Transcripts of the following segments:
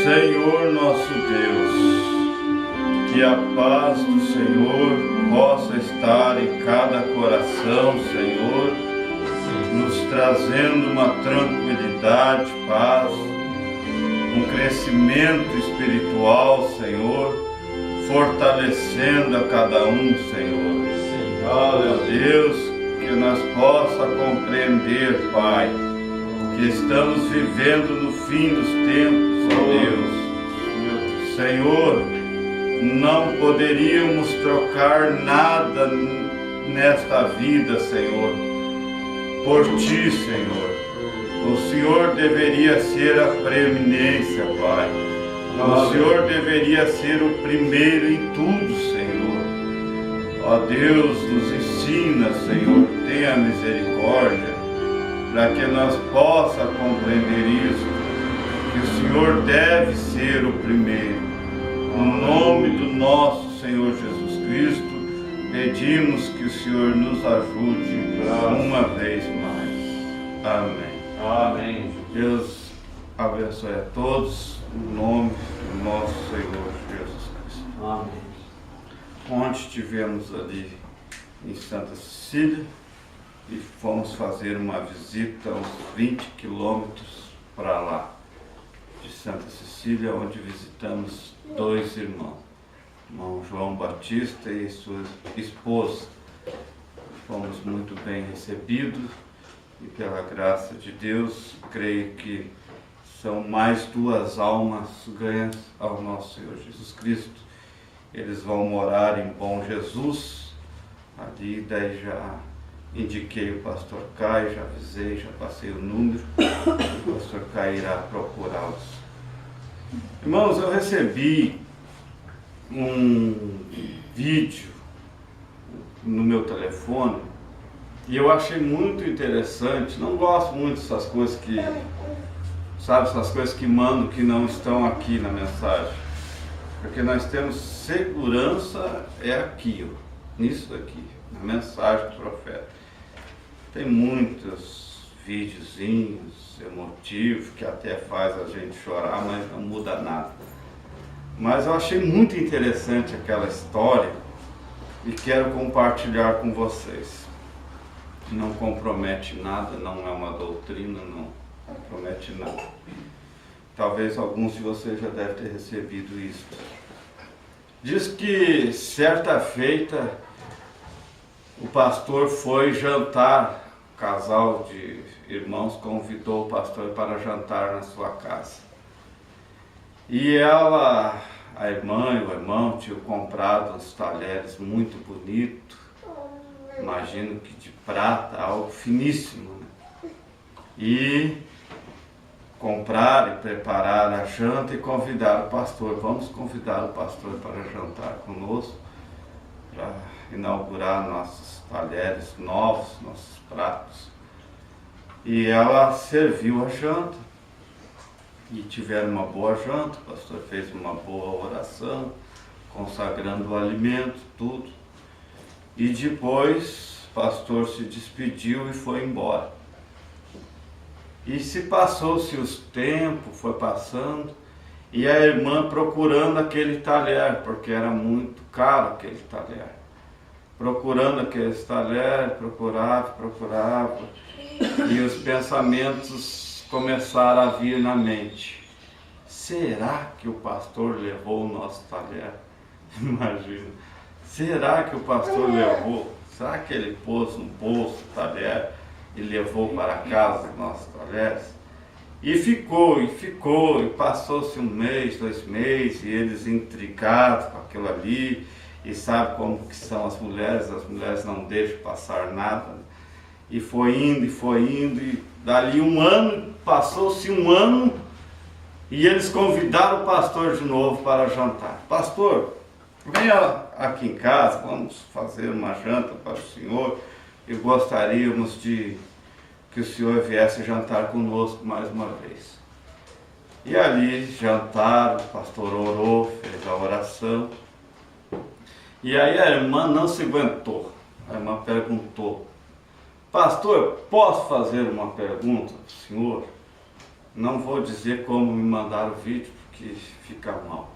Senhor nosso Deus, que a paz do Senhor possa estar em cada coração, Senhor, nos trazendo uma tranquilidade, paz, um crescimento espiritual, Senhor, fortalecendo a cada um, Senhor. Ó Deus, que nós possa compreender, Pai, que estamos vivendo no fim dos tempos, ó Deus. Senhor, não poderíamos trocar nada nesta vida, Senhor, por Ti, Senhor. O Senhor deveria ser a preeminência, Pai. O Senhor deveria ser o primeiro em tudo, Senhor. Ó Deus, nos ensina, Senhor, tenha misericórdia, para que nós possamos compreender isso, que o Senhor deve ser o primeiro. No nome do nosso Senhor Jesus Cristo, pedimos que o Senhor nos ajude uma vez mais. Amém. Amém. Deus abençoe a todos, no nome do nosso Senhor Jesus Cristo. Amém. Ontem estivemos ali em Santa Cecília e fomos fazer uma visita uns 20 quilômetros para lá de Santa Cecília, onde visitamos dois irmãos, irmão João Batista e sua esposa. Fomos muito bem recebidos e, pela graça de Deus, creio que são mais duas almas ganhas ao nosso Senhor Jesus Cristo. Eles vão morar em Bom Jesus, ali daí já indiquei o pastor Caio, já avisei, já passei o número, o pastor Caio irá procurá-los. Irmãos, eu recebi um vídeo no meu telefone e eu achei muito interessante. Não gosto muito dessas coisas que, sabe, essas coisas que mandam que não estão aqui na mensagem, porque nós temos segurança aqui, ó, nisso daqui, na mensagem do profeta. Tem muitos videozinhos emotivos que até faz a gente chorar, mas não muda nada. Mas eu achei muito interessante aquela história e quero compartilhar com vocês. Não compromete nada, não é uma doutrina, não compromete nada. Talvez alguns de vocês já devem ter recebido isso. Diz que certa feita o pastor foi jantar, o casal de irmãos convidou o pastor para jantar na sua casa. E ela, a irmã e o irmão tinham comprado uns talheres muito bonitos, imagino que de prata, algo finíssimo, né? E compraram e prepararam a janta e convidaram o pastor. Vamos convidar o pastor para jantar conosco, para inaugurar nossos talheres novos, nossos pratos. E ela serviu a janta e tiveram uma boa janta. O pastor fez uma boa oração, consagrando o alimento, tudo. E depois o pastor se despediu e foi embora. E se passou-se os tempos, foi passando, e a irmã procurando aquele talher, porque era muito caro aquele talher. Procurando aquele talher, procurava, e os pensamentos começaram a vir na mente. Será que o pastor levou o nosso talher? Imagina. Será que o pastor levou? Será que ele pôs no bolso o talher e levou para casa os nossos talheres? E ficou, e passou-se um mês, 2 meses, e eles intrigados com aquilo ali, e sabe como que são as mulheres não deixam passar nada. E foi indo, e dali um ano, passou-se um ano, e eles convidaram o pastor de novo para jantar. Pastor, venha aqui em casa, vamos fazer uma janta para o senhor, e gostaríamos de que o senhor viesse jantar conosco mais uma vez. E ali jantaram, o pastor orou, fez a oração, e aí a irmã não se aguentou. A irmã perguntou: pastor, posso fazer uma pergunta para o senhor? Não vou dizer como me mandaram o vídeo, porque que fica mal.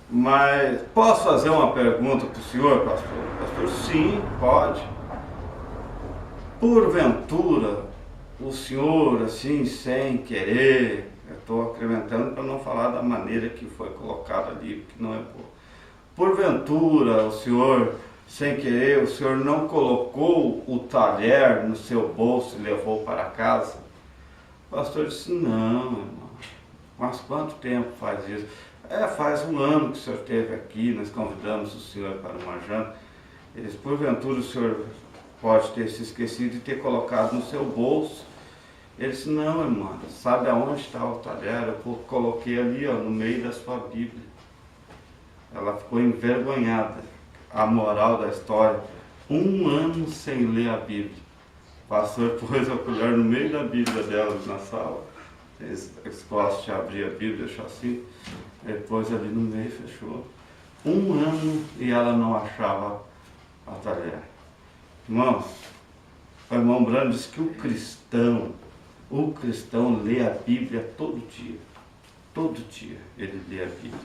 Mas posso fazer uma pergunta para o senhor, pastor? Pastor, sim, pode. Porventura, o senhor, assim, sem querer, eu estou acrescentando para não falar da maneira que foi colocado ali, que não é boa. Porventura, o senhor, sem querer, o senhor não colocou o talher no seu bolso e levou para casa? O pastor disse, não, irmão. Mas quanto tempo faz isso? Faz um ano que o senhor esteve aqui, nós convidamos o senhor para uma janta. Ele disse, porventura o senhor pode ter se esquecido de ter colocado no seu bolso. Ele disse, não, irmã, sabe aonde está o talher? Eu coloquei ali, ó, no meio da sua Bíblia. Ela ficou envergonhada. A moral da história, 1 ano sem ler a Bíblia. O pastor pôs a colher no meio da Bíblia dela na sala. Eles gostam de abrir a Bíblia, deixou assim. Depois ali no meio fechou. 1 ano e ela não achava a talher. Irmãos, o irmão Brando disse que o cristão lê a Bíblia todo dia. Todo dia ele lê a Bíblia.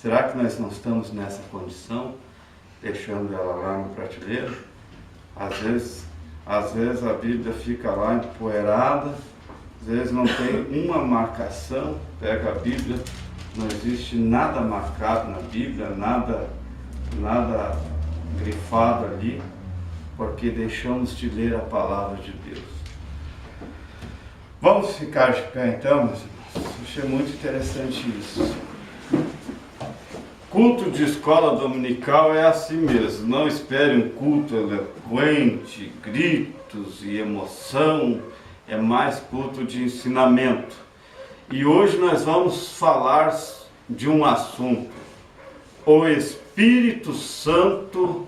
Será que nós não estamos nessa condição, deixando ela lá no prateleiro? Às vezes a Bíblia fica lá empoeirada, às vezes não tem uma marcação, pega a Bíblia, não existe nada marcado na Bíblia, nada grifado ali, porque deixamos de ler a palavra de Deus. Vamos ficar de pé então, meus irmãos. Achei muito interessante isso. Culto de escola dominical é assim mesmo. Não espere um culto eloquente, gritos e emoção. É mais culto de ensinamento. E hoje nós vamos falar de um assunto. O Espírito Santo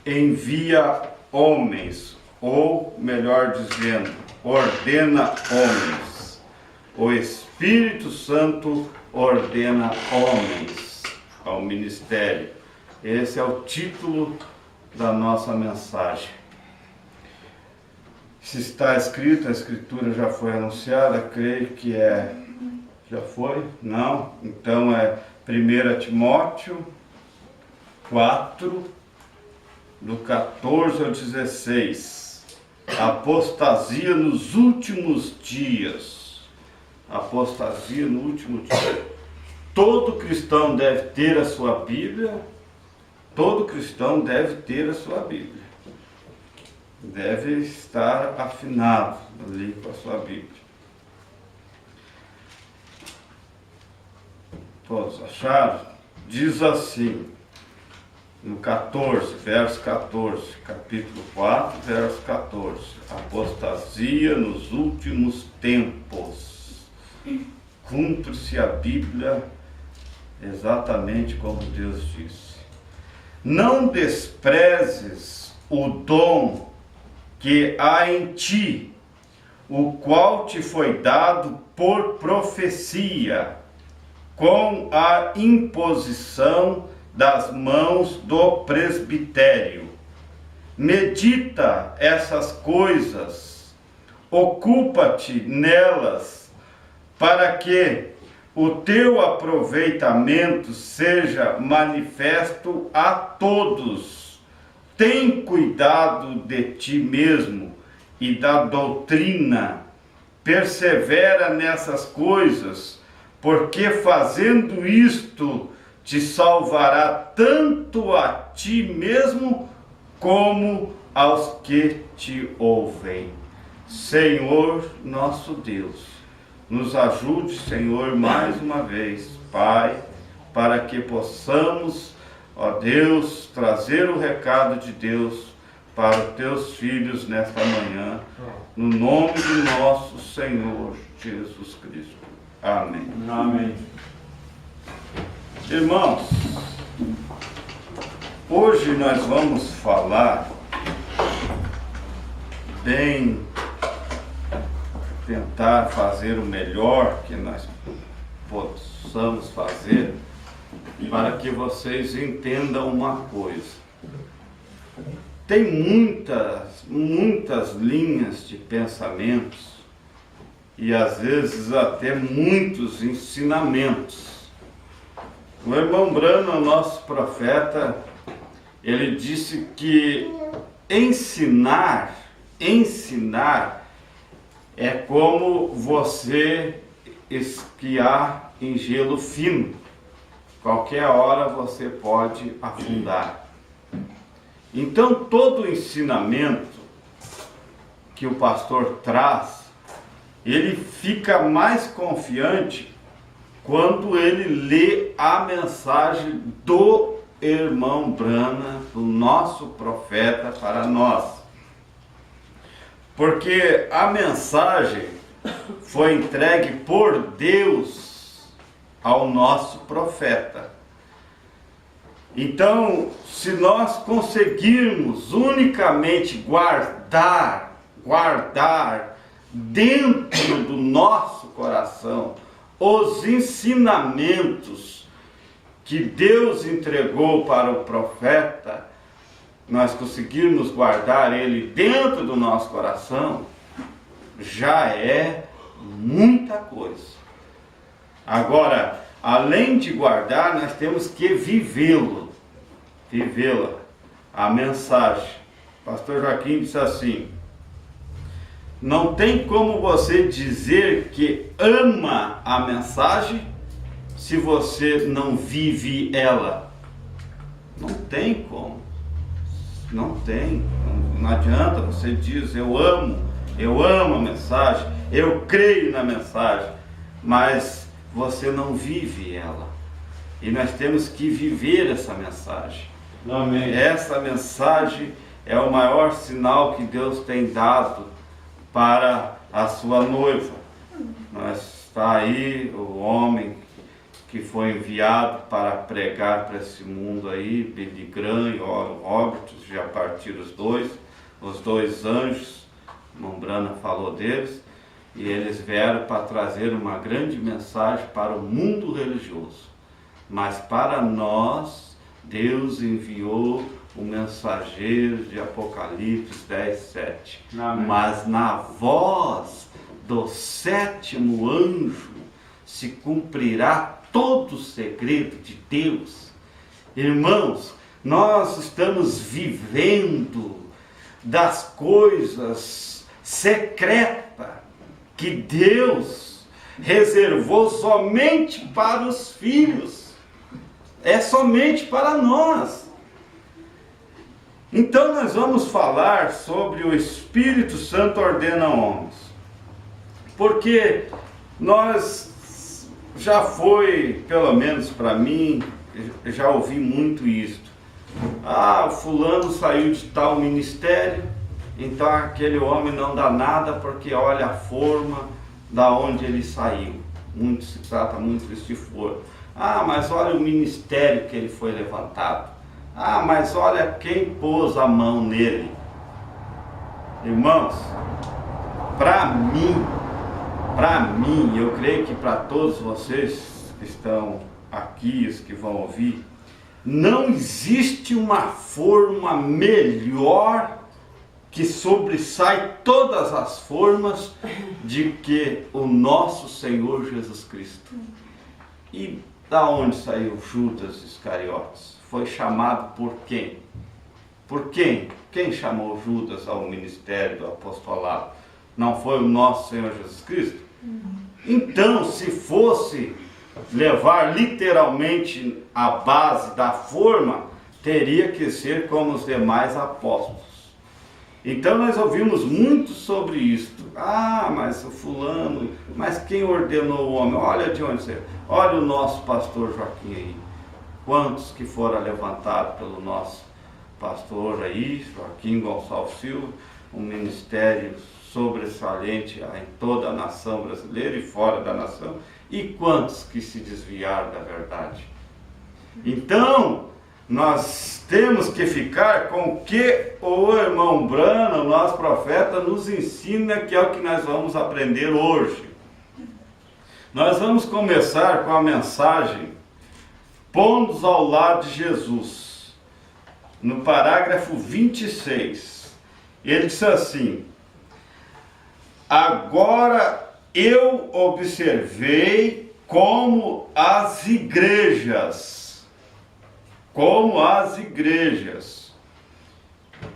envia homens, ou melhor dizendo, ordena homens. O Espírito Santo ordena homens ao ministério. Esse é o título da nossa mensagem. Se está escrito, a escritura já foi anunciada, creio que já foi? Não? Então é 1 Timóteo 4, do 14 ao 16. Apostasia nos últimos dias. Apostasia no último dia. Todo cristão deve ter a sua Bíblia. Todo cristão deve ter a sua Bíblia. Deve estar afinado ali com a sua Bíblia. Todos acharam? Diz assim, no 14, verso 14, capítulo 4, verso 14. Apostasia nos últimos tempos. Cumpre-se a Bíblia exatamente como Deus disse. Não desprezes o dom que há em ti, o qual te foi dado por profecia, com a imposição das mãos do presbitério. Medita essas coisas, ocupa-te nelas, para que o teu aproveitamento seja manifesto a todos. Tem cuidado de ti mesmo e da doutrina. Persevera nessas coisas, porque fazendo isto te salvará tanto a ti mesmo como aos que te ouvem. Senhor nosso Deus, nos ajude, Senhor, mais uma vez, Pai, para que possamos, ó Deus, trazer o recado de Deus para os teus filhos nesta manhã, no nome de nosso Senhor Jesus Cristo. Amém. Amém. Irmãos, hoje nós vamos falar tentar fazer o melhor que nós possamos fazer, para que vocês entendam uma coisa. Tem muitas linhas de pensamentos e às vezes até muitos ensinamentos. O irmão Branham, nosso profeta, ele disse que ensinar é como você esquiar em gelo fino. Qualquer hora você pode afundar. Então todo o ensinamento que o pastor traz, ele fica mais confiante quando ele lê a mensagem do irmão Branham, do nosso profeta, para nós. Porque a mensagem foi entregue por Deus ao nosso profeta. Então, se nós conseguirmos unicamente guardar dentro do nosso coração os ensinamentos que Deus entregou para o profeta, nós conseguirmos guardar ele dentro do nosso coração, já é muita coisa. Agora, além de guardar, nós temos que vivê-la. A mensagem. O pastor Joaquim disse assim: não tem como você dizer que ama a mensagem se você não vive ela. Não tem como. Não tem. Não adianta você dizer eu amo a mensagem, eu creio na mensagem, mas você não vive ela. E nós temos que viver essa mensagem. Amém. Essa mensagem é o maior sinal que Deus tem dado para a sua noiva. Está aí o homem que foi enviado para pregar para esse mundo aí, Billy Graham e Oral Roberts, já partiram os dois anjos, Branham falou deles, e eles vieram para trazer uma grande mensagem para o mundo religioso. Mas para nós, Deus enviou o mensageiro de Apocalipse 10:7. Mas na voz do sétimo anjo se cumprirá todo o segredo de Deus. Irmãos, nós estamos vivendo das coisas secretas que Deus reservou somente para os filhos. É somente para nós. Então nós vamos falar sobre o Espírito Santo ordena homens. Porque nós já foi, pelo menos para mim, já ouvi muito isto. O fulano saiu de tal ministério, então aquele homem não dá nada porque olha a forma da onde ele saiu. Muito se trata muito de forma. Mas olha o ministério que ele foi levantado. Mas olha quem pôs a mão nele. Irmãos, para mim, eu creio que para todos vocês que estão aqui, os que vão ouvir, não existe uma forma melhor que sobressai todas as formas de que o nosso Senhor Jesus Cristo. E da onde saiu Judas Iscariotes? Foi chamado por quem? Por quem? Quem chamou Judas ao ministério do apostolado? Não foi o nosso Senhor Jesus Cristo? Então, se fosse levar literalmente a base da forma, teria que ser como os demais apóstolos. Então nós ouvimos muito sobre isto. Mas o fulano, mas quem ordenou o homem? Olha de onde você... Olha o nosso pastor Joaquim aí. Quantos que foram levantados pelo nosso pastor aí, Joaquim Gonçalves Silva, um ministério sobressalente em toda a nação brasileira e fora da nação, e quantos que se desviaram da verdade. Então, nós temos que ficar com o que o irmão Branham, o nosso profeta, nos ensina, que é o que nós vamos aprender hoje. Nós vamos começar com a mensagem pondo-nos ao lado de Jesus. No parágrafo 26, ele diz assim: agora eu observei como as igrejas,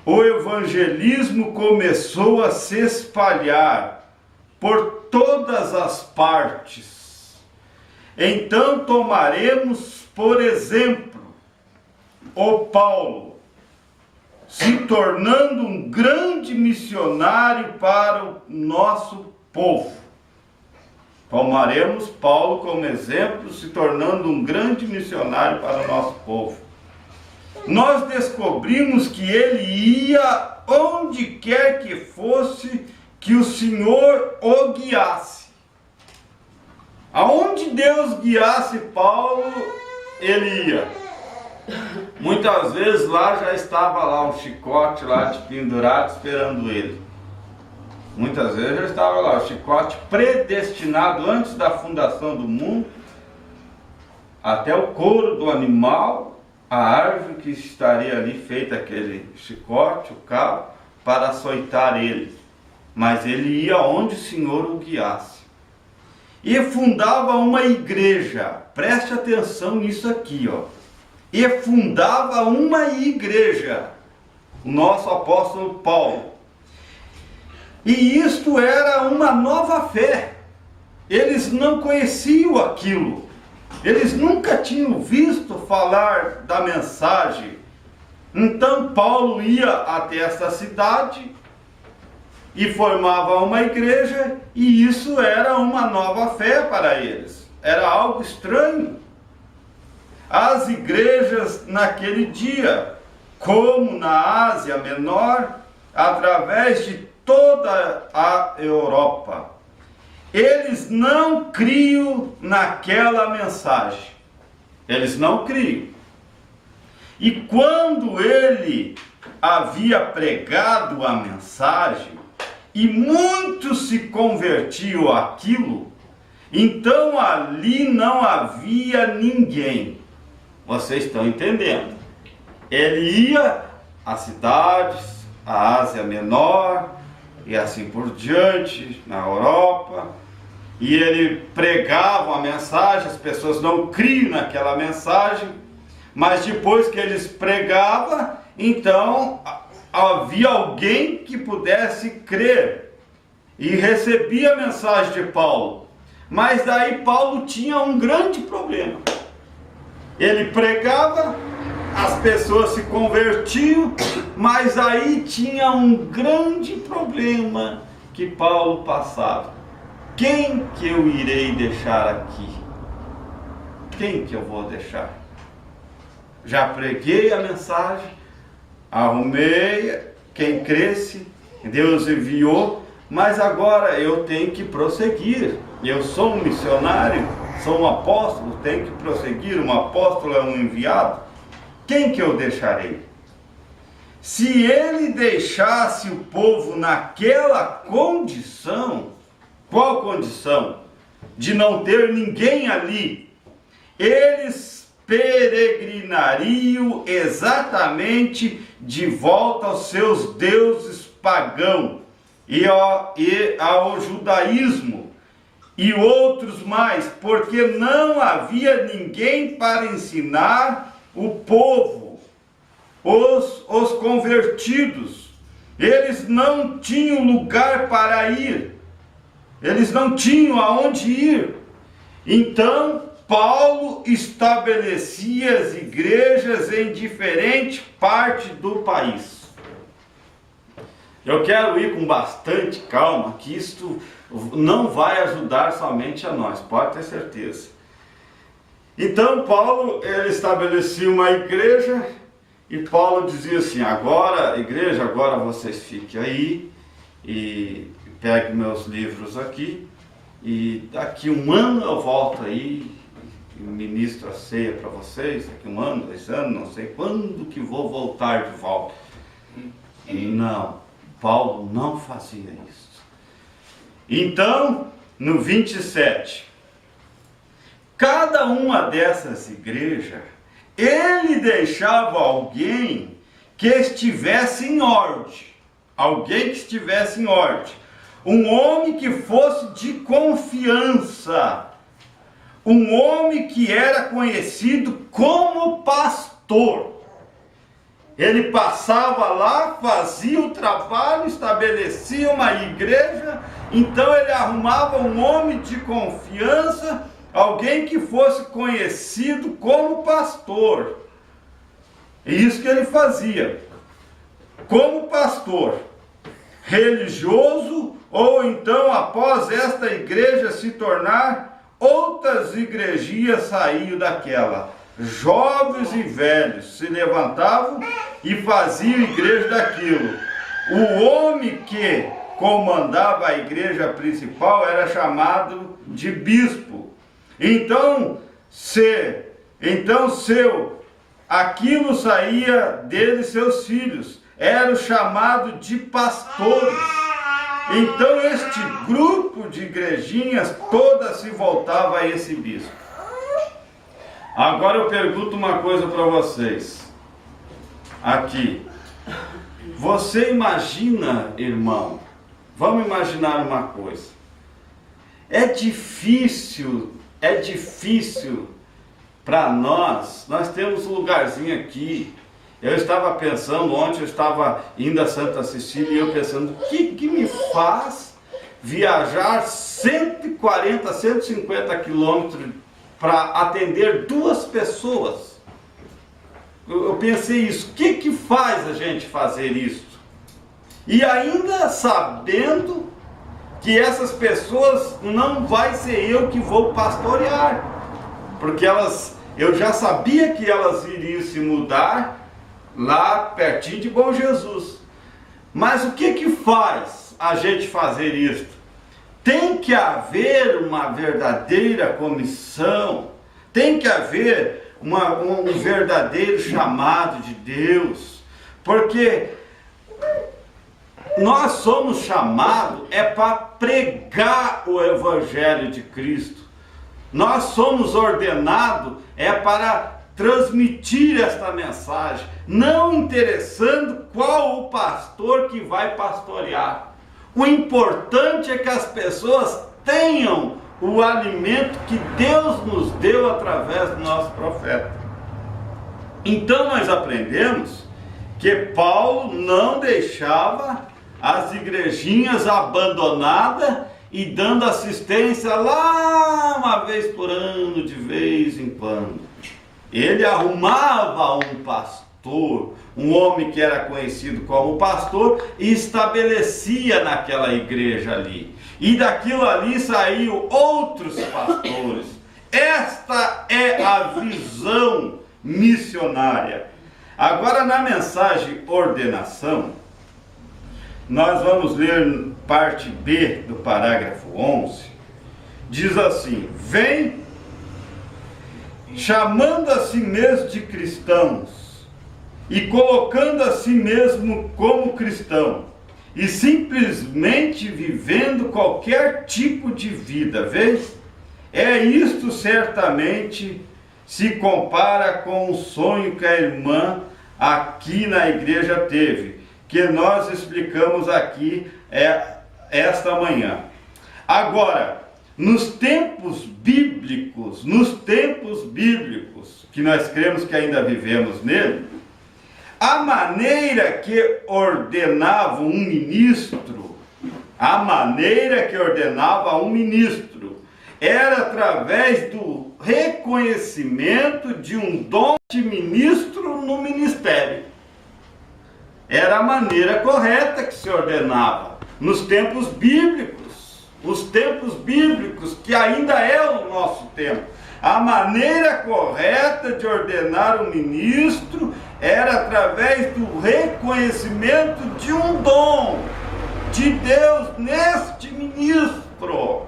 o evangelismo começou a se espalhar por todas as partes. Então tomaremos, por exemplo, o Paulo, se tornando um grande missionário para o nosso povo. Tomaremos Paulo como exemplo, se tornando um grande missionário para o nosso povo. Nós descobrimos que ele ia onde quer que fosse, que o Senhor o guiasse. Aonde Deus guiasse Paulo, ele ia. Muitas vezes lá já estava lá um chicote lá de pendurado esperando ele. Muitas vezes já estava lá o chicote predestinado antes da fundação do mundo, até o couro do animal, a árvore que estaria ali feita aquele chicote, o cabo, para açoitar ele. Mas ele ia onde o Senhor o guiasse. E fundava uma igreja, preste atenção nisso aqui, ó. E fundava uma igreja, o nosso apóstolo Paulo. E isto era uma nova fé. Eles não conheciam aquilo. Eles nunca tinham visto falar da mensagem. Então Paulo ia até esta cidade e formava uma igreja, e isso era uma nova fé para eles. Era algo estranho. As igrejas naquele dia, como na Ásia Menor, através de toda a Europa, eles não criam naquela mensagem. Eles não criam. E quando ele havia pregado a mensagem, e muitos se convertiam àquilo, então ali não havia ninguém. Vocês estão entendendo? Ele ia às cidades, à Ásia Menor, e assim por diante, na Europa, e ele pregava a mensagem, as pessoas não criam naquela mensagem, mas depois que eles pregavam, então havia alguém que pudesse crer e recebia a mensagem de Paulo. Mas daí Paulo tinha um grande problema. Ele pregava, as pessoas se convertiam, mas aí tinha um grande problema que Paulo passava. Quem que eu irei deixar aqui? Quem que eu vou deixar? Já preguei a mensagem, arrumei quem cresce, Deus enviou, mas agora eu tenho que prosseguir. Eu sou um missionário, sou um apóstolo, tenho que prosseguir. Um apóstolo é um enviado. Quem que eu deixarei? Se ele deixasse o povo naquela condição, qual condição? De não ter ninguém ali, eles peregrinariam exatamente de volta aos seus deuses pagãos e ao judaísmo e outros mais, porque não havia ninguém para ensinar o povo, os convertidos. Eles não tinham lugar para ir, eles não tinham aonde ir. Então Paulo estabelecia as igrejas em diferentes partes do país. Eu quero ir com bastante calma, que isto não vai ajudar somente a nós, pode ter certeza. Então Paulo, ele estabelecia uma igreja, e Paulo dizia assim: agora, igreja, agora vocês fiquem aí, e peguem meus livros aqui, e daqui um ano eu volto aí, e ministro a ceia para vocês, daqui um ano, 2 anos, não sei quando que vou voltar de volta. Não, Paulo não fazia isso. Então, no 27, cada uma dessas igrejas, ele deixava alguém que estivesse em ordem. Alguém que estivesse em ordem. um homem que fosse de confiança, um homem que era conhecido como pastor. Ele passava lá, fazia o trabalho, estabelecia uma igreja, então ele arrumava um homem de confiança, alguém que fosse conhecido como pastor. É isso que ele fazia. Como pastor religioso, ou então após esta igreja se tornar, outras igrejinhas saíam daquela. Jovens e velhos se levantavam e faziam igreja daquilo. O homem que comandava a igreja principal era chamado de bispo. Então, aquilo saía dele seus filhos, era o chamado de pastores. Então este grupo de igrejinhas todas se voltava a esse bispo. Agora eu pergunto uma coisa para vocês. Aqui. Você imagina, irmão, vamos imaginar uma coisa. É difícil para nós temos um lugarzinho aqui. Eu estava pensando, ontem eu estava indo a Santa Cecília e eu pensando, o que me faz viajar 140, 150 quilômetros para atender 2 pessoas? Eu pensei isso, o que faz a gente fazer isso? E ainda sabendo que essas pessoas não vai ser eu que vou pastorear, porque eu já sabia que elas iriam se mudar lá pertinho de Bom Jesus. Mas o que faz a gente fazer isso? Tem que haver uma verdadeira comissão, tem que haver um verdadeiro chamado de Deus, porque nós somos chamados para pregar o Evangelho de Cristo. Nós somos ordenados para transmitir esta mensagem, não interessando qual o pastor que vai pastorear. O importante é que as pessoas tenham o alimento que Deus nos deu através do nosso profeta. Então nós aprendemos que Paulo não deixava as igrejinhas abandonadas e dando assistência lá uma vez por ano, de vez em quando. Ele arrumava um pastor, um homem que era conhecido como pastor, e estabelecia naquela igreja ali. E daquilo ali saíam outros pastores. Esta é a visão missionária. Agora, na mensagem ordenação, nós vamos ler parte B do parágrafo 11. Diz assim: vem chamando a si mesmo de cristãos e colocando a si mesmo como cristão e simplesmente vivendo qualquer tipo de vida, vê? Isto certamente se compara com o sonho que a irmã aqui na igreja teve, que nós explicamos aqui esta manhã. Agora, nos tempos bíblicos, que nós cremos que ainda vivemos nele, a maneira que ordenava um ministro, era através do reconhecimento de um dom de ministro no ministério. Era a maneira correta que se ordenava nos tempos bíblicos, os tempos bíblicos que ainda é o nosso tempo. A maneira correta de ordenar um ministro era através do reconhecimento de um dom de Deus neste ministro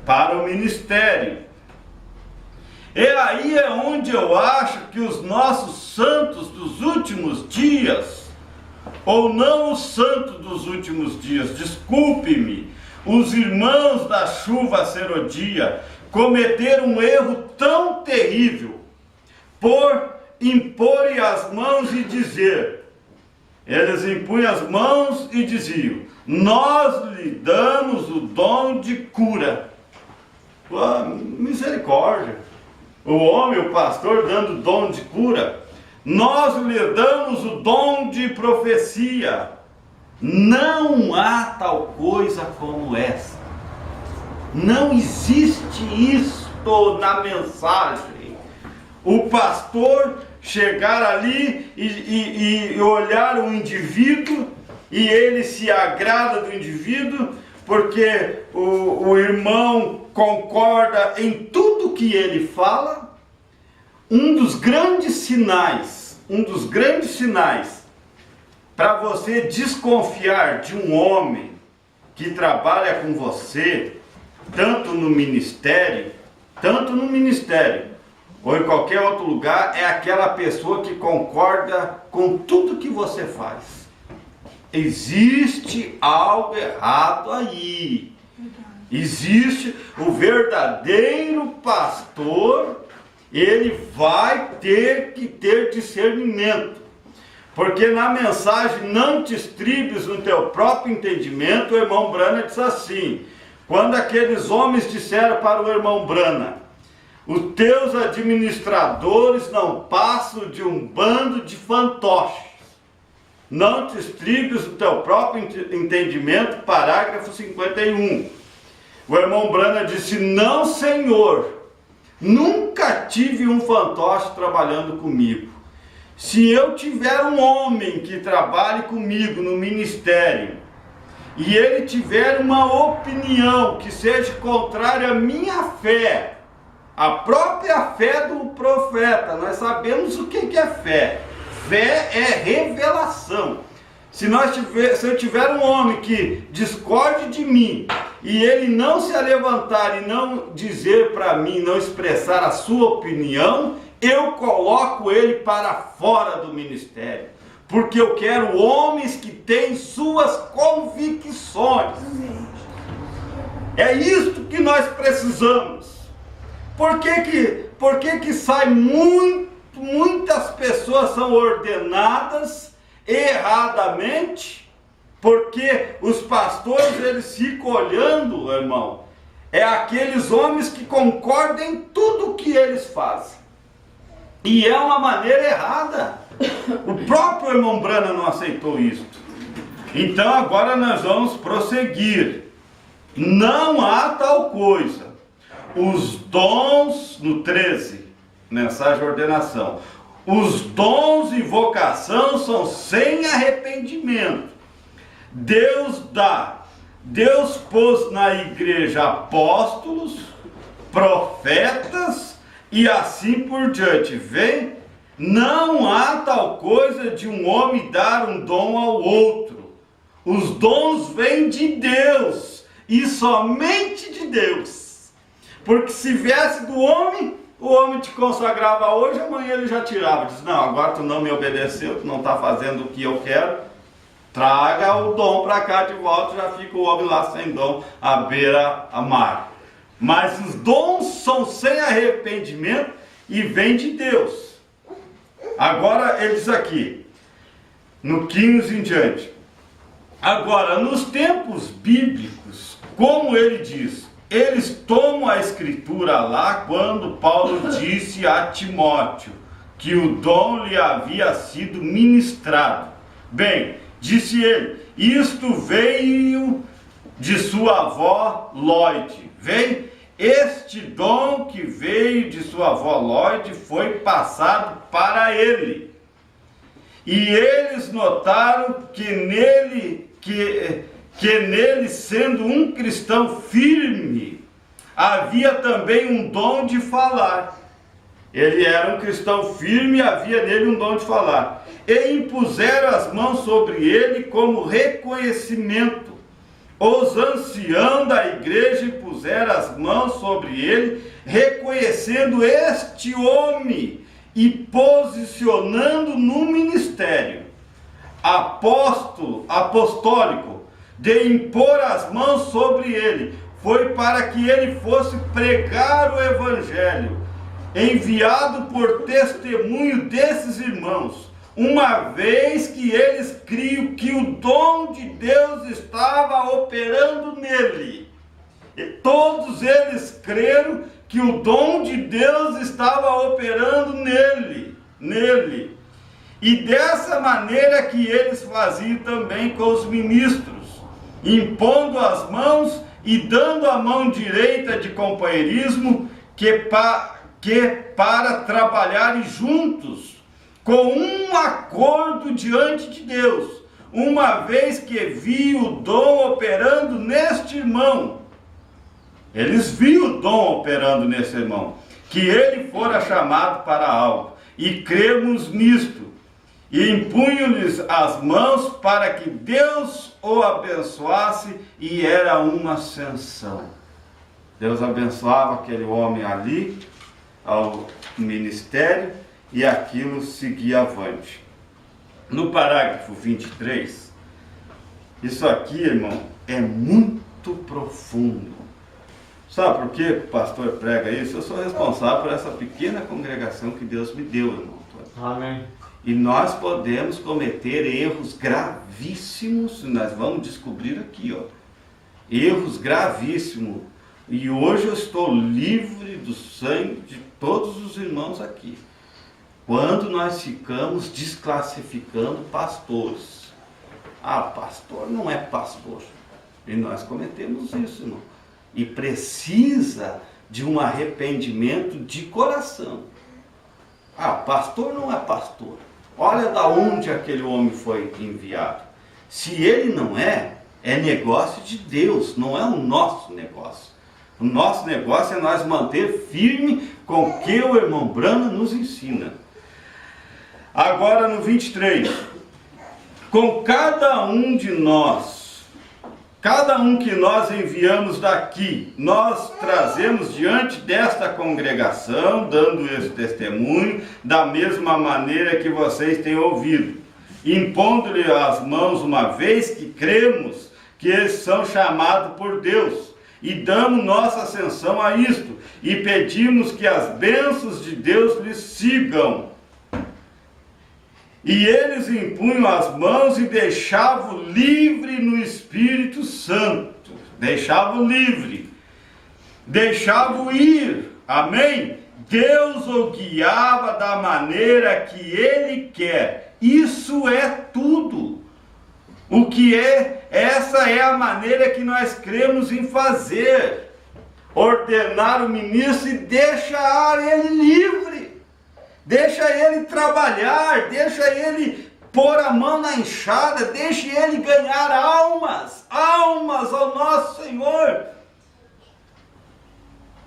para o ministério. E aí é onde eu acho que os nossos santos dos últimos dias, ou não os santos dos últimos dias, desculpe-me, os irmãos da chuva serodia, cometeram um erro tão terrível por imporem as mãos e dizer. Eles impunham as mãos e diziam: nós lhe damos o dom de cura. Misericórdia! O homem, o pastor, dando o dom de cura. Nós lhe damos o dom de profecia. Não há tal coisa como essa. Não existe isto na mensagem. O pastor chegar ali e olhar o indivíduo, e ele se agrada do indivíduo, porque o irmão concorda em tudo que ele fala. Um dos grandes sinais para você desconfiar de um homem que trabalha com você, tanto no ministério, ou em qualquer outro lugar, é aquela pessoa que concorda com tudo que você faz. Existe algo errado aí. Existe o verdadeiro pastor, ele vai ter que ter discernimento. Porque na mensagem não te estribes no teu próprio entendimento, o irmão Brana diz assim: quando aqueles homens disseram para o irmão Brana, os teus administradores não passam de um bando de fantoches. Não te estribes no teu próprio entendimento, parágrafo 51. O irmão Brana disse: não, senhor, nunca tive um fantoche trabalhando comigo. Se eu tiver um homem que trabalhe comigo no ministério, e ele tiver uma opinião que seja contrária à minha fé, a própria fé do profeta, nós sabemos o que é fé. Fé é revelação. Se eu tiver um homem que discorde de mim, e ele não se levantar e não dizer para mim, não expressar a sua opinião, eu coloco ele para fora do ministério. Porque eu quero homens que têm suas convicções. É isto que nós precisamos. Por que sai muitas pessoas são ordenadas erradamente? Porque os pastores, eles ficam olhando, irmão, é aqueles homens que concordam em tudo que eles fazem. E é uma maneira errada. O próprio irmão Brana não aceitou isto. Então agora nós vamos prosseguir. Não há tal coisa. Os dons, no 13, mensagem de ordenação. Os dons e vocação são sem arrependimento. Deus dá. Deus pôs na igreja apóstolos, profetas e assim por diante. Vê? Não há tal coisa de um homem dar um dom ao outro. Os dons vêm de Deus e somente de Deus. Porque se viesse do homem, o homem te consagrava hoje, amanhã ele já tirava. Diz: não, agora tu não me obedeceu, tu não está fazendo o que eu quero. Traga o dom para cá de volta, já fica o homem lá sem dom, à beira-mar. Mas os dons são sem arrependimento e vêm de Deus. Agora ele diz aqui, no 15 em diante. Agora, nos tempos bíblicos, como ele diz, eles tomam a escritura lá quando Paulo disse a Timóteo que o dom lhe havia sido ministrado. Bem, disse ele, isto veio de sua avó Lloyd. Vem, este dom que veio de sua avó Lloyd foi passado para ele. E eles notaram que nele, sendo um cristão firme, havia também um dom de falar. Ele era um cristão firme e havia nele um dom de falar. E impuseram as mãos sobre ele como reconhecimento. Os anciãos da igreja puseram as mãos sobre ele, reconhecendo este homem e posicionando no ministério apostólico de impor as mãos sobre ele. Foi para que ele fosse pregar o evangelho, enviado por testemunho desses irmãos, uma vez que eles criam que o dom de Deus estava operando nele. E todos eles creram que o dom de Deus estava operando nele. E dessa maneira que eles faziam também com os ministros, impondo as mãos e dando a mão direita de companheirismo que para trabalharem juntos, com um acordo diante de Deus, uma vez que viu o dom operando neste irmão. Eles viram o dom operando nesse irmão, que ele fora chamado para algo, e cremos nisto, e impunham-lhes as mãos para que Deus o abençoasse, e era uma ascensão. Deus abençoava aquele homem ali, ao ministério, e aquilo seguia avante. No parágrafo 23, isso aqui, irmão, é muito profundo. Sabe por que o pastor prega isso? Eu sou responsável por essa pequena congregação que Deus me deu, irmão. Amém. E nós podemos cometer erros gravíssimos, nós vamos descobrir aqui, ó. Erros gravíssimos. E hoje eu estou livre do sangue de todos os irmãos aqui. Quando nós ficamos desclassificando pastores. Ah, pastor não é pastor. E nós cometemos isso, irmão. E precisa de um arrependimento de coração. Ah, pastor não é pastor. Olha da onde aquele homem foi enviado. Se ele não é negócio de Deus, não é o nosso negócio. O nosso negócio é nós manter firme com o que o irmão Branham nos ensina. Agora no 23, com cada um de nós, cada um que nós enviamos daqui, nós trazemos diante desta congregação, dando esse testemunho, da mesma maneira que vocês têm ouvido, impondo-lhe as mãos uma vez que cremos que eles são chamados por Deus, e damos nossa ascensão a isto, e pedimos que as bênçãos de Deus lhes sigam. E eles impunham as mãos e deixavam livre no Espírito Santo. Deixavam livre. Deixavam ir. Amém? Deus o guiava da maneira que Ele quer. Isso é tudo. O que é? Essa é a maneira que nós cremos em fazer. Ordenar o ministro e deixar ele livre. Deixa ele trabalhar, deixa ele pôr a mão na enxada, deixa ele ganhar almas ao nosso Senhor.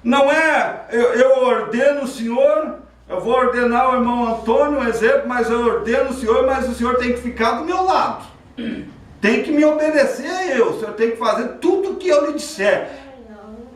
Não é, eu ordeno o Senhor, eu vou ordenar o irmão Antônio, um exemplo, mas eu ordeno o Senhor, mas o Senhor tem que ficar do meu lado. Tem que me obedecer o Senhor tem que fazer tudo o que eu lhe disser.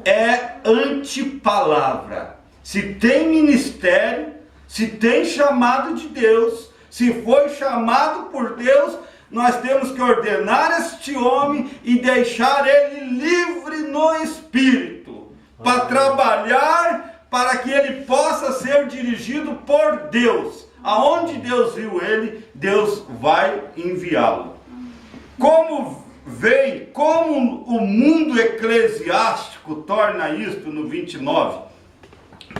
É antipalavra. Se tem ministério, se tem chamado de Deus, se foi chamado por Deus, nós temos que ordenar este homem e deixar ele livre no Espírito, para trabalhar, para que ele possa ser dirigido por Deus. Aonde Deus viu ele, Deus vai enviá-lo. Como o mundo eclesiástico torna isto no 29,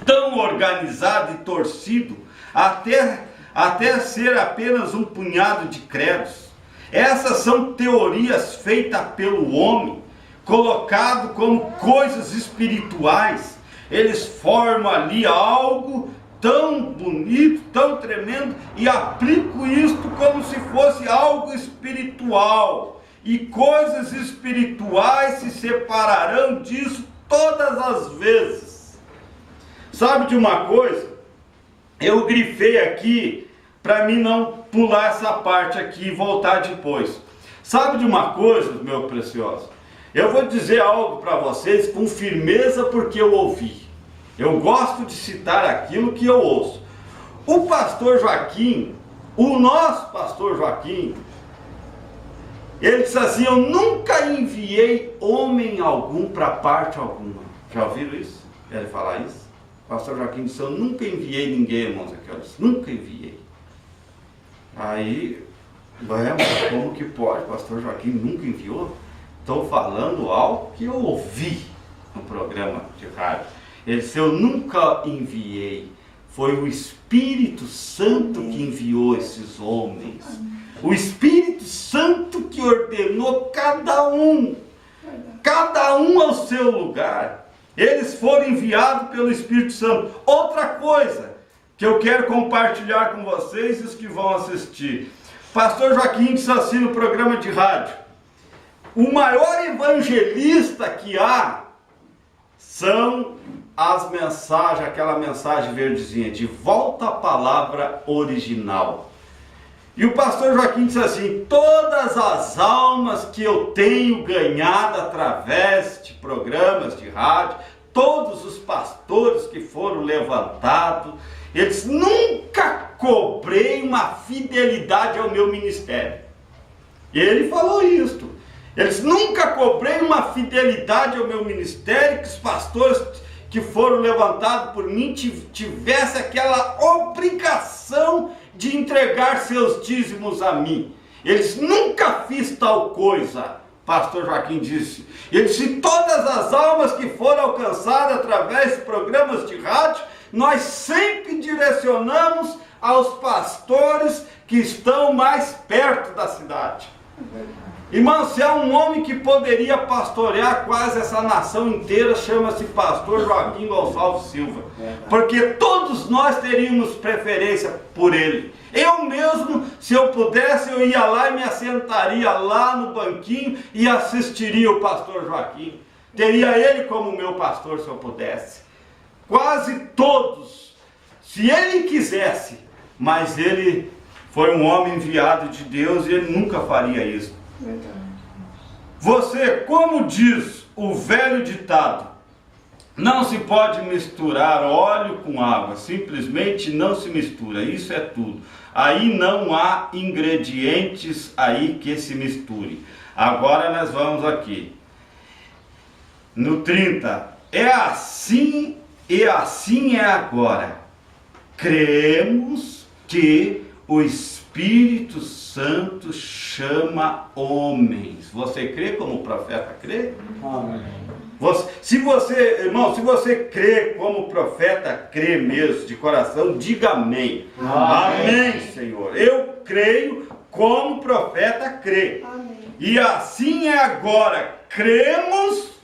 tão organizado e torcido, até ser apenas um punhado de credos. Essas são teorias feitas pelo homem, colocado como coisas espirituais. Eles formam ali algo tão bonito, tão tremendo, e aplicam isto como se fosse algo espiritual. E coisas espirituais se separarão disso todas as vezes. Sabe de uma coisa? Eu grifei aqui para mim não pular essa parte aqui e voltar depois. Sabe de uma coisa, meu precioso? Eu vou dizer algo para vocês com firmeza porque eu ouvi. Eu gosto de citar aquilo que eu ouço. O pastor Joaquim, o nosso pastor Joaquim, ele disse assim: eu nunca enviei homem algum para parte alguma. Já ouviram isso? Ele falar isso? O pastor Joaquim disse: eu nunca enviei ninguém, irmãos, aqui, eu disse, nunca enviei. Aí, mas como que pode? Pastor Joaquim nunca enviou? Estou falando algo que eu ouvi no programa de rádio. Ele disse, eu nunca enviei. Foi o Espírito Santo que enviou esses homens. O Espírito Santo que ordenou cada um ao seu lugar. Eles foram enviados pelo Espírito Santo. Outra coisa que eu quero compartilhar com vocês e os que vão assistir. Pastor Joaquim disse assim no programa de rádio, o maior evangelista que há são as mensagens, aquela mensagem verdezinha, de volta à palavra original. E o pastor Joaquim disse assim, todas as almas que eu tenho ganhado através de programas de rádio, todos os pastores que foram levantados, eles nunca cobrei uma fidelidade ao meu ministério. E ele falou isto. Eles nunca cobrei uma fidelidade ao meu ministério, que os pastores que foram levantados por mim tivessem aquela obrigação de entregar seus dízimos a mim. Eles nunca fiz tal coisa, pastor Joaquim disse. Ele disse, todas as almas que foram alcançadas através de programas de rádio, nós sempre direcionamos aos pastores que estão mais perto da cidade. Irmão, se há um homem que poderia pastorear quase essa nação inteira, chama-se pastor Joaquim Gonçalves Silva. Porque todos nós teríamos preferência por ele. Eu mesmo, se eu pudesse, eu ia lá e me assentaria lá no banquinho e assistiria o pastor Joaquim. Teria ele como meu pastor se eu pudesse. Quase todos, se ele quisesse, mas ele foi um homem enviado de Deus e ele nunca faria isso. Você, como diz o velho ditado, não se pode misturar óleo com água, simplesmente não se mistura, isso é tudo. Aí não há ingredientes aí que se misture. Agora nós vamos aqui no 30, é assim e assim é agora. Cremos que o Espírito Santo chama homens. Você crê como o profeta crê? Amém. Se você crê como o profeta crê mesmo, de coração, diga amém. Amém, amém, Senhor. Eu creio como o profeta crê. Amém. E assim é agora. Cremos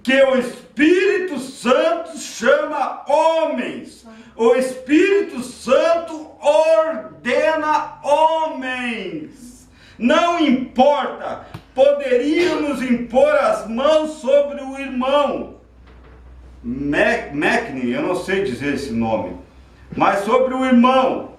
que o Espírito Santo chama homens. O Espírito Santo ordena homens. Não importa, poderíamos impor as mãos sobre o irmão Macney, eu não sei dizer esse nome, mas sobre o irmão,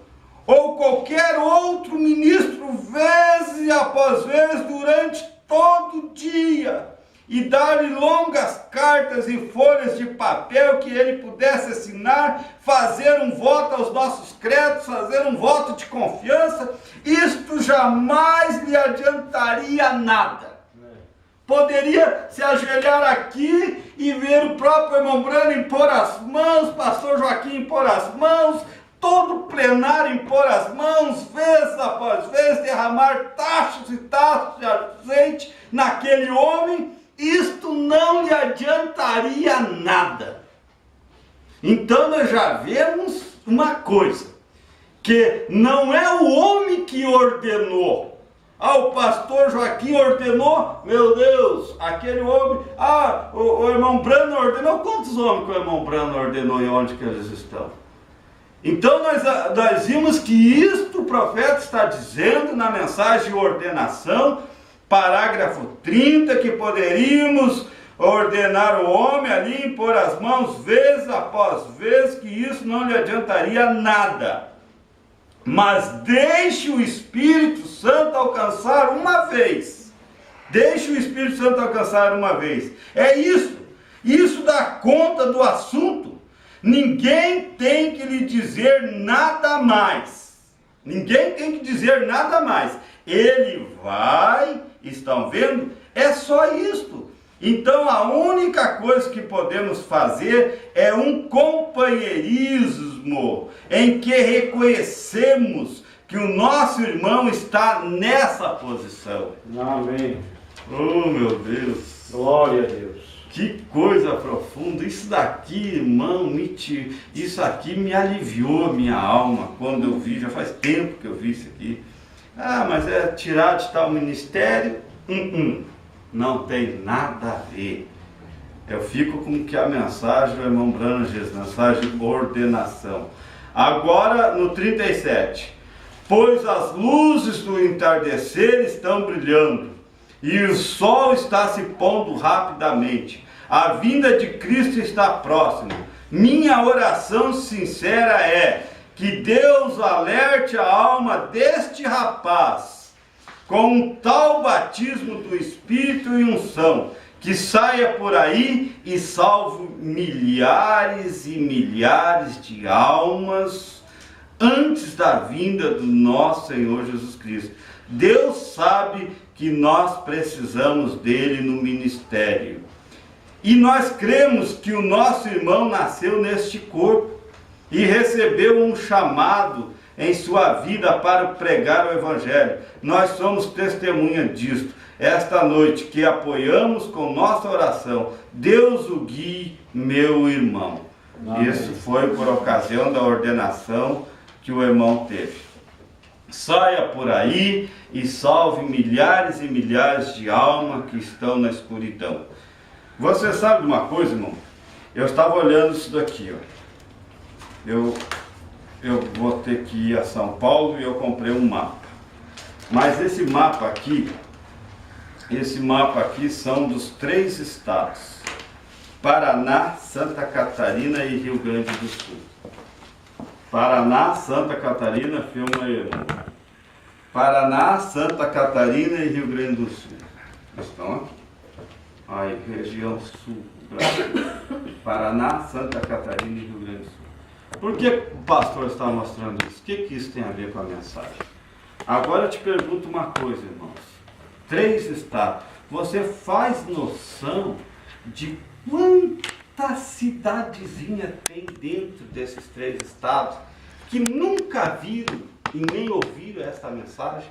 ou qualquer outro ministro, vez após vez, durante todo o dia, e dar-lhe longas cartas e folhas de papel que ele pudesse assinar, fazer um voto aos nossos créditos, fazer um voto de confiança, isto jamais lhe adiantaria nada. Poderia se ajoelhar aqui e ver o próprio irmão Brano impor as mãos, pastor Joaquim impor as mãos, todo o plenário impor as mãos, vez após vez, derramar tachos e tachos de azeite naquele homem. Isto não lhe adiantaria nada. Então nós já vemos uma coisa, que não é o homem que ordenou. O pastor Joaquim ordenou, meu Deus, aquele homem, o irmão Brano ordenou. Quantos homens que o irmão Brano ordenou e onde que eles estão? Então nós vimos que isto o profeta está dizendo na mensagem de ordenação, parágrafo 30, que poderíamos ordenar o homem ali, impor as mãos vez após vez, que isso não lhe adiantaria nada. Mas deixe o Espírito Santo alcançar uma vez. Deixe o Espírito Santo alcançar uma vez. É isso. Isso dá conta do assunto. Ninguém tem que lhe dizer nada mais. Ninguém tem que dizer nada mais. Ele vai, estão vendo? É só isto. Então a única coisa que podemos fazer é um companheirismo em que reconhecemos que o nosso irmão está nessa posição. Amém. Oh, meu Deus. Glória a Deus. Que coisa profunda. Isso daqui, irmão, isso aqui me aliviou minha alma quando eu vi. Já faz tempo que eu vi isso aqui. Ah, mas é tirar de tal ministério? Não tem nada a ver. Eu fico com que a mensagem do irmão Branham diz, mensagem de ordenação. Agora no 37. Pois as luzes do entardecer estão brilhando, e o sol está se pondo rapidamente. A vinda de Cristo está próxima. Minha oração sincera é que Deus alerte a alma deste rapaz com um tal batismo do Espírito e unção, que saia por aí e salve milhares e milhares de almas antes da vinda do nosso Senhor Jesus Cristo. Deus sabe que nós precisamos dele no ministério. E nós cremos que o nosso irmão nasceu neste corpo e recebeu um chamado em sua vida para pregar o Evangelho. Nós somos testemunha disto. Esta noite que apoiamos com nossa oração, Deus o guie, meu irmão. Amém. Isso foi por ocasião da ordenação que o irmão teve. Saia por aí e salve milhares e milhares de almas que estão na escuridão. Você sabe de uma coisa, irmão? Eu estava olhando isso daqui, ó. Eu vou ter que ir a São Paulo e eu comprei um mapa. Mas esse mapa aqui são dos 3 estados: Paraná, Santa Catarina e Rio Grande do Sul. Paraná, Santa Catarina, filma aí. Paraná, Santa Catarina e Rio Grande do Sul. Estão aqui. Aí, região sul do Brasil. Paraná, Santa Catarina e Rio Grande do Sul. Por que o pastor está mostrando isso? O que isso tem a ver com a mensagem? Agora eu te pergunto uma coisa, irmãos. 3 estados. Você faz noção de quanta cidadezinha tem dentro desses 3 estados que nunca viram e nem ouviram essa mensagem?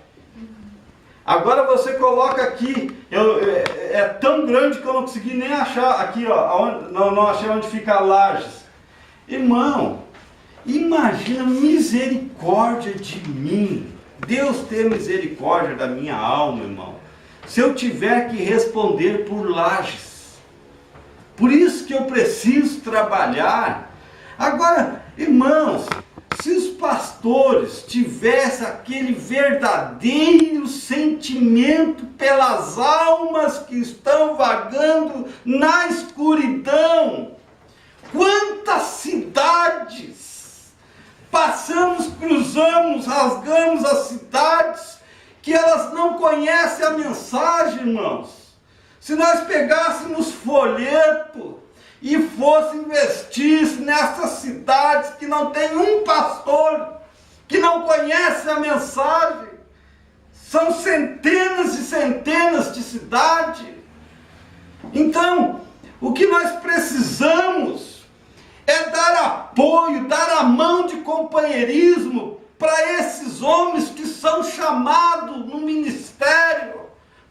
Agora você coloca aqui, é tão grande que eu não consegui nem achar aqui, ó, não achei onde fica Lages. Irmão, imagina misericórdia de mim. Deus ter misericórdia da minha alma, irmão. Se eu tiver que responder por Lages. Por isso que eu preciso trabalhar. Agora, irmãos, se os pastores tivessem aquele verdadeiro sentimento pelas almas que estão vagando na escuridão, quantas cidades passamos, cruzamos, rasgamos as cidades, que elas não conhecem a mensagem, irmãos. Se nós pegássemos folheto e fosse investir nessas cidades que não tem um pastor, que não conhece a mensagem, são centenas e centenas de cidades. Então, o que nós precisamos é dar apoio, dar a mão de companheirismo para esses homens que são chamados no ministério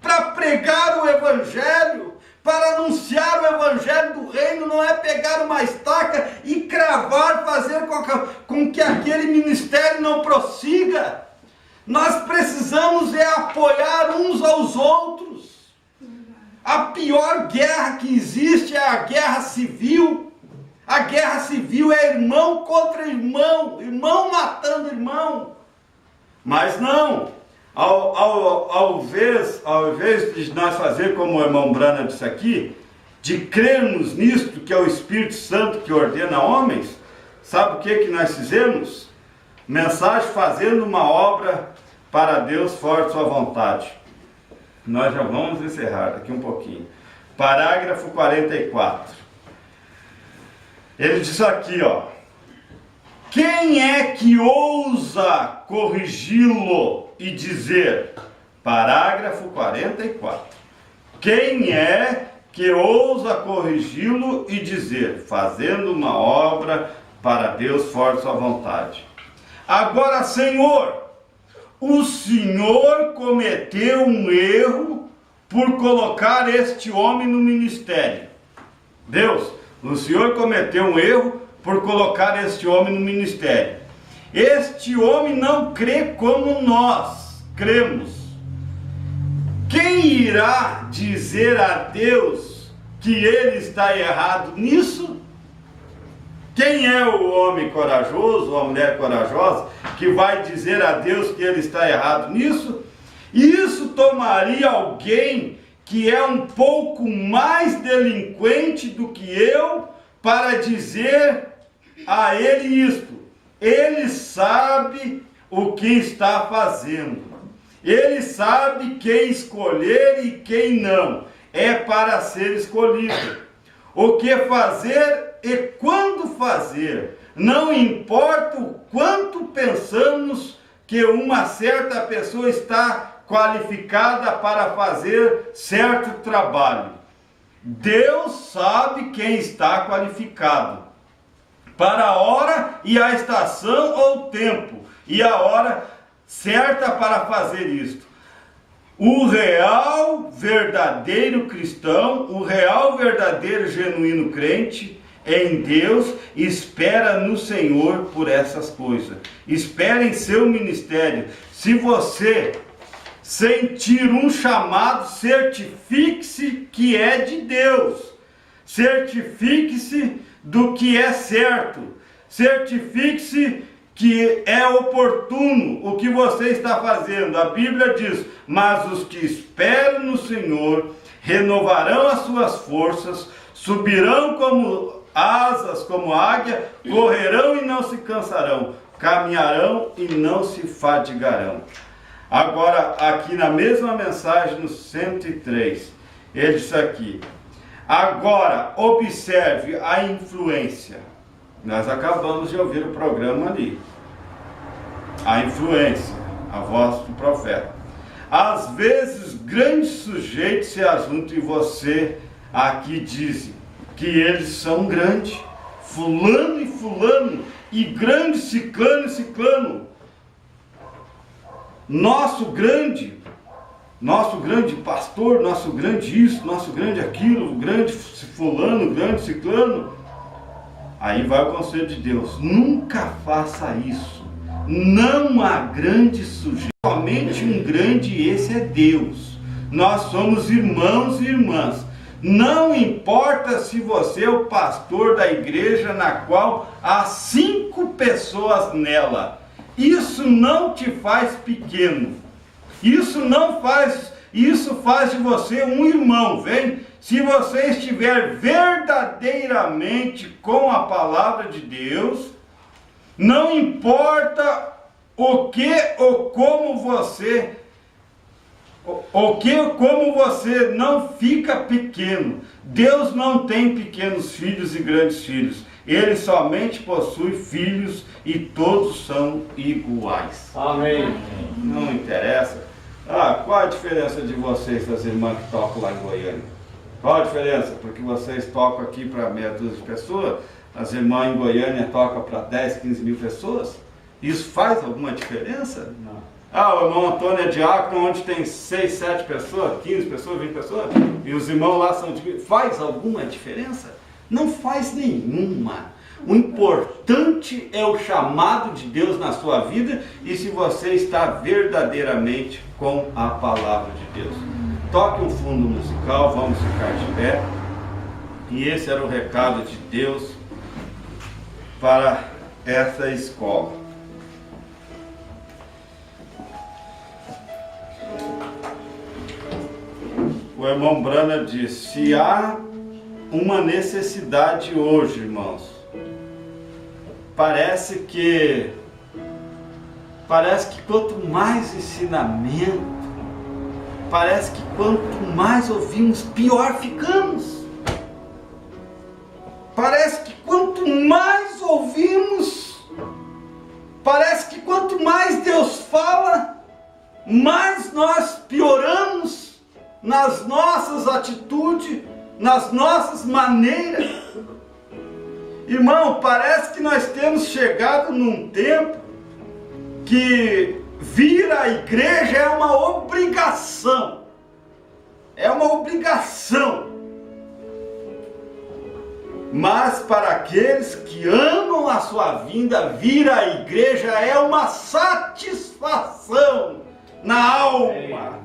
para pregar o Evangelho, para anunciar o Evangelho do Reino. Não é pegar uma estaca e cravar, fazer com que aquele ministério não prossiga. Nós precisamos apoiar uns aos outros. A pior guerra que existe é a guerra civil. A guerra civil é irmão contra irmão, irmão matando irmão. Mas não, ao invés de nós fazer como o irmão Branham disse aqui, de crermos nisto, que é o Espírito Santo que ordena homens, sabe o que nós fizemos? Mensagem fazendo uma obra para Deus forte sua vontade. Nós já vamos encerrar daqui um pouquinho. Parágrafo 44. Ele diz aqui, ó: quem é que ousa corrigi-lo e dizer? Parágrafo 44. Quem é que ousa corrigi-lo e dizer, fazendo uma obra para Deus forte sua vontade? Agora, Senhor, o Senhor cometeu um erro por colocar este homem no ministério. Deus, o Senhor cometeu um erro por colocar este homem no ministério. Este homem não crê como nós cremos. Quem irá dizer a Deus que ele está errado nisso? Quem é o homem corajoso, ou a mulher corajosa, que vai dizer a Deus que ele está errado nisso? Isso tomaria alguém que é um pouco mais delinquente do que eu para dizer a ele isto. Ele sabe o que está fazendo. Ele sabe quem escolher e quem não. É para ser escolhido. O que fazer e quando fazer. Não importa o quanto pensamos que uma certa pessoa está qualificada para fazer certo trabalho. Deus sabe quem está qualificado para a hora e a estação ou tempo e a hora certa para fazer isto. O real verdadeiro cristão, o real verdadeiro genuíno crente em Deus espera no Senhor por essas coisas. Espera em seu ministério. Se você sentir um chamado, certifique-se que é de Deus. Certifique-se do que é certo. Certifique-se que é oportuno o que você está fazendo. A Bíblia diz: mas os que esperam no Senhor renovarão as suas forças, subirão como asas, como águia, correrão e não se cansarão, caminharão e não se fadigarão. Agora, aqui na mesma mensagem, no 103, ele diz aqui: agora, observe a influência. Nós acabamos de ouvir o programa ali. A influência, a voz do profeta. Às vezes, grandes sujeitos se ajuntam e você aqui dizem que eles são grandes. Fulano e fulano, e grande ciclano e ciclano. Nosso grande pastor, nosso grande isso, nosso grande aquilo, grande fulano, grande ciclano. Aí vai o conselho de Deus: nunca faça isso. Não há grande sujeito, somente um grande, e esse é Deus. Nós somos irmãos e irmãs. Não importa se você é o pastor da igreja na qual há 5 pessoas nela. Isso não te faz pequeno. Isso faz de você um irmão, vem? Se você estiver verdadeiramente com a palavra de Deus, não importa o que ou como você não fica pequeno. Deus não tem pequenos filhos e grandes filhos. Ele somente possui filhos e todos são iguais. Amém. Não interessa. Qual a diferença de vocês, das irmãs que tocam lá em Goiânia? Qual a diferença? Porque vocês tocam aqui para meia dúzia de pessoas, as irmãs em Goiânia tocam para 10, 15 mil pessoas? Isso faz alguma diferença? Não. O irmão Antônio é diácono, onde tem 6, 7 pessoas, 15 pessoas, 20 pessoas, e os irmãos lá são de... Faz alguma diferença? Não faz nenhuma. O importante é o chamado de Deus na sua vida e se você está verdadeiramente com a palavra de Deus. Toque um fundo musical, vamos ficar de pé. E esse era o recado de Deus para essa escola. O irmão Brana disse: se há uma necessidade hoje, irmãos, parece que quanto mais ensinamento, parece que quanto mais ouvimos, pior ficamos. Parece que quanto mais ouvimos, parece que quanto mais Deus fala, mais nós pioramos nas nossas atitudes, nas nossas maneiras. Irmão, parece que nós temos chegado num tempo que vir à igreja é uma obrigação. É uma obrigação. Mas para aqueles que amam a sua vinda, vir à igreja é uma satisfação na alma.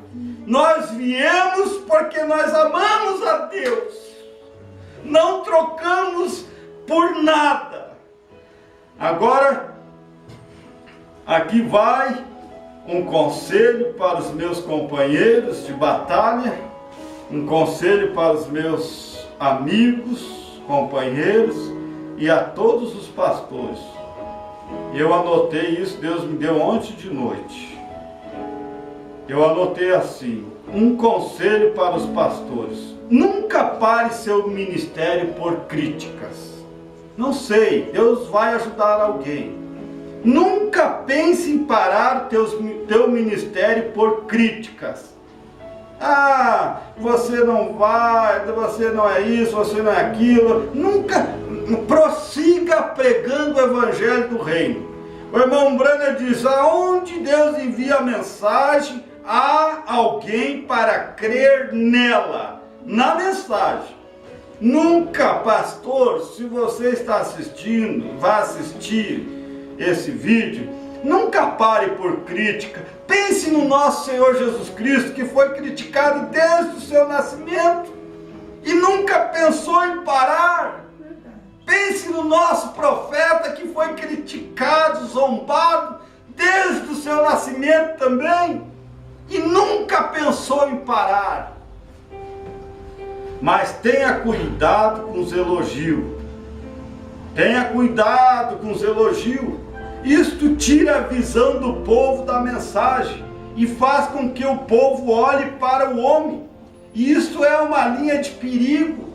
Nós viemos porque nós amamos a Deus. Não trocamos por nada. Agora, aqui vai um conselho para os meus companheiros de batalha, um conselho para os meus amigos, companheiros e a todos os pastores. Eu anotei isso, Deus me deu ontem de noite. Eu anotei assim: um conselho para os pastores: nunca pare seu ministério por críticas. Não sei, Deus vai ajudar alguém. Nunca pense em parar teu ministério por críticas. Ah, você não vai, você não é isso, você não é aquilo. Nunca prossiga pregando o evangelho do reino. O irmão Branham diz: aonde Deus envia a mensagem, há alguém para crer nela, na mensagem. Nunca, pastor, se você está assistindo, vai assistir esse vídeo, nunca pare por crítica. Pense no nosso Senhor Jesus Cristo, que foi criticado desde o seu nascimento e nunca pensou em parar. Pense no nosso profeta, que foi criticado, zombado desde o seu nascimento também e nunca pensou em parar. Mas tenha cuidado com os elogios. Tenha cuidado com os elogios. Isto tira a visão do povo da mensagem e faz com que o povo olhe para o homem. E isso é uma linha de perigo.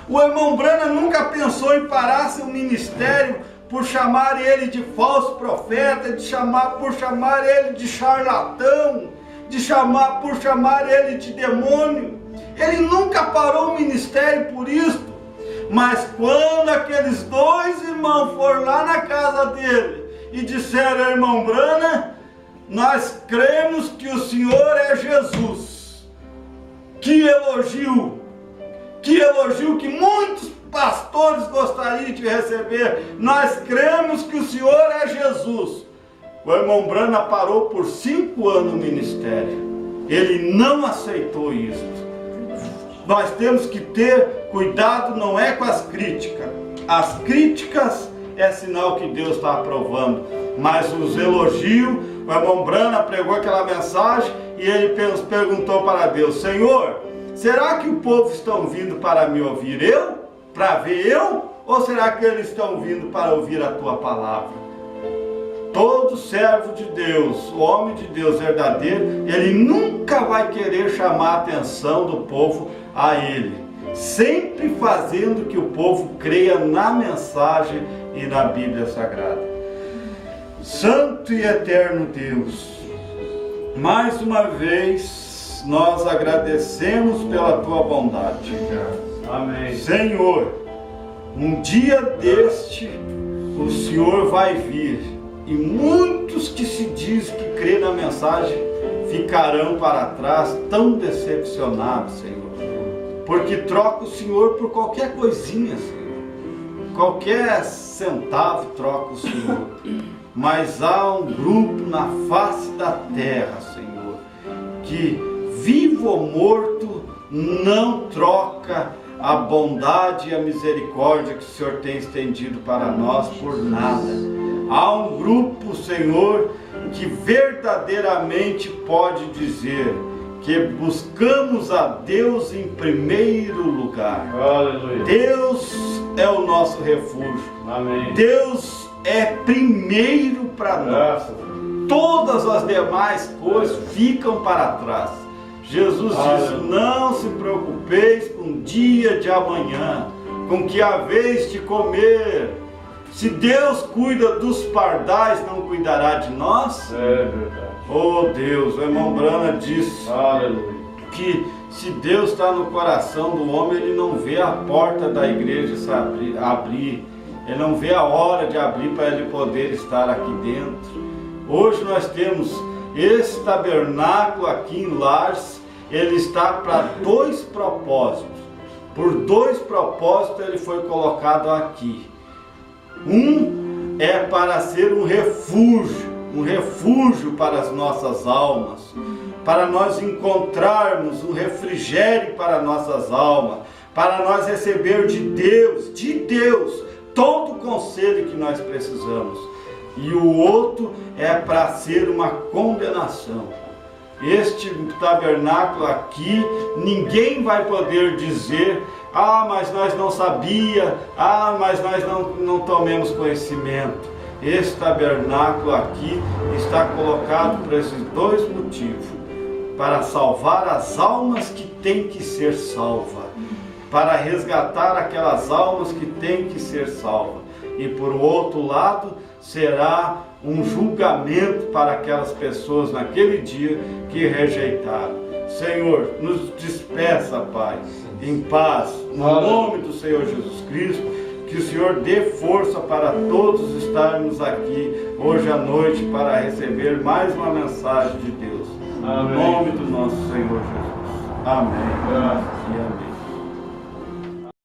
O irmão Branham nunca pensou em parar seu ministério por chamar ele de falso profeta, por chamar ele de charlatão, por chamar ele de demônio. Ele nunca parou o ministério por isso. Mas quando aqueles dois irmãos foram lá na casa dele e disseram: irmão Branham, nós cremos que o Senhor é Jesus. Que elogio que muitos pastores gostariam de receber. Nós cremos que o Senhor é Jesus. O irmão Branham parou por 5 anos no ministério. Ele não aceitou isso. Nós temos que ter cuidado, não é com as críticas. As críticas é sinal que Deus está aprovando. Mas os elogios, o irmão Branham pregou aquela mensagem e ele perguntou para Deus: Senhor, será que o povo estão vindo para me ouvir para ver eu? Ou será que eles estão vindo para ouvir a tua palavra? Todo servo de Deus, o homem de Deus verdadeiro, ele nunca vai querer chamar a atenção do povo a ele, sempre fazendo que o povo creia na mensagem e na Bíblia Sagrada. Santo e eterno Deus, mais uma vez nós agradecemos pela tua bondade. Amém. Senhor, um dia deste o Senhor vai vir e muitos que se diz que crê na mensagem ficarão para trás tão decepcionados, Senhor, porque troca o Senhor por qualquer coisinha, Senhor. Qualquer centavo troca o Senhor. Mas há um grupo na face da terra, Senhor, que vivo ou morto não troca a bondade e a misericórdia que o Senhor tem estendido para nós por nada. Há um grupo, Senhor, que verdadeiramente pode dizer que buscamos a Deus em primeiro lugar. Aleluia. Deus é o nosso refúgio. Amém. Deus é primeiro para nós. Todas as demais coisas ficam para trás. Jesus disse: não se preocupeis com o dia de amanhã, com que haveis de comer. Se Deus cuida dos pardais, não cuidará de nós? É verdade. Oh Deus, o irmão Branham disse que se Deus está no coração do homem, ele não vê a porta da igreja se abrir. Ele não vê a hora de abrir para ele poder estar aqui dentro. Hoje nós temos esse tabernáculo aqui em Lages, ele está para dois propósitos. Por dois propósitos ele foi colocado aqui. Um é para ser um refúgio para as nossas almas, para nós encontrarmos um refrigério para nossas almas, para nós receber de Deus, todo o conselho que nós precisamos. E o outro é para ser uma condenação. Este tabernáculo aqui, ninguém vai poder dizer: ah, mas nós não sabia, ah, mas nós não tomemos conhecimento. Esse tabernáculo aqui está colocado por esses dois motivos: para salvar as almas que têm que ser salvas, para resgatar aquelas almas que têm que ser salvas. E por outro lado, será um julgamento para aquelas pessoas naquele dia que rejeitaram. Senhor, nos despeça, Pai, em paz, no nome do Senhor Jesus Cristo, que o Senhor dê força para todos estarmos aqui hoje à noite para receber mais uma mensagem de Deus. Amém. No nome do nosso Senhor Jesus. Amém. E amém.